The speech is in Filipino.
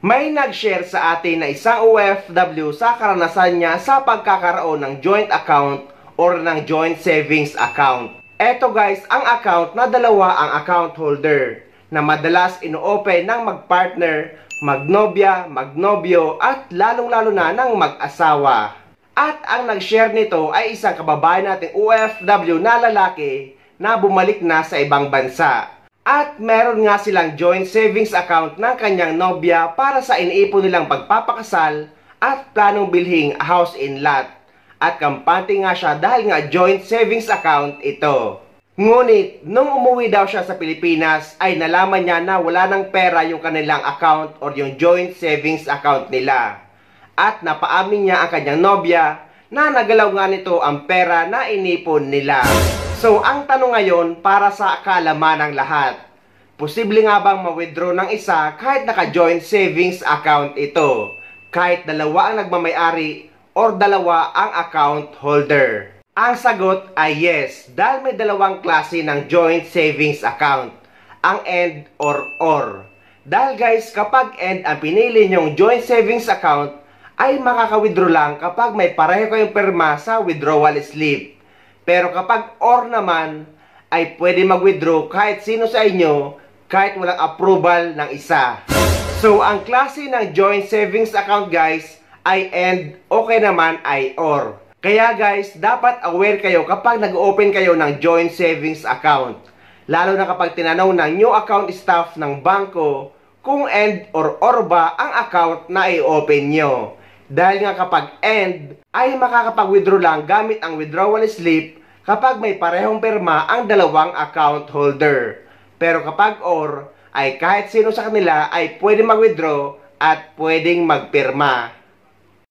May nag-share sa atin na isang OFW sa karanasan niya sa pagkakaroon ng joint account or ng joint savings account. Eto guys, ang account na dalawa ang account holder na madalas ino-open ng magpartner, magnobya, magnobyo at lalong-lalo na ng mag-asawa. At ang nag-share nito ay isang kababayan nating OFW na lalaki na bumalik na sa ibang bansa. At meron nga silang joint savings account ng kanyang nobya para sa iniipon nilang pagpapakasal at planong bilhing house in lot. At kampante nga siya dahil nga joint savings account ito. Ngunit, nung umuwi daw siya sa Pilipinas ay nalaman niya na wala ng pera yung kanilang account or yung joint savings account nila. At napaamin niya ang kanyang nobya na nagalaw nga nito ang pera na inipon nila. So, ang tanong ngayon para sa kaalaman ng lahat, posible nga bang ma-withdraw ng isa kahit naka-joint savings account ito? Kahit dalawa ang nagmamayari or dalawa ang account holder? Ang sagot ay yes, dahil may dalawang klase ng joint savings account, ang AND or OR. Dahil guys, kapag AND ang pinili nyong joint savings account, ay makaka-withdraw lang kapag may pareho kayong perma sa withdrawal slip. Pero kapag OR naman, ay pwede mag-withdraw kahit sino sa inyo, kahit walang approval ng isa. So, ang klase ng joint savings account guys, ay AND, okay naman ay OR. Kaya guys, dapat aware kayo kapag nag-open kayo ng joint savings account. Lalo na kapag tinanong ng new account staff ng bangko, kung AND or OR ba ang account na i-open nyo. Dahil nga kapag AND, ay makakapag-withdraw lang gamit ang withdrawal slip kapag may parehong perma ang dalawang account holder. Pero kapag OR, ay kahit sino sa kanila ay pwede mag-withdraw at pwedeng magpirma.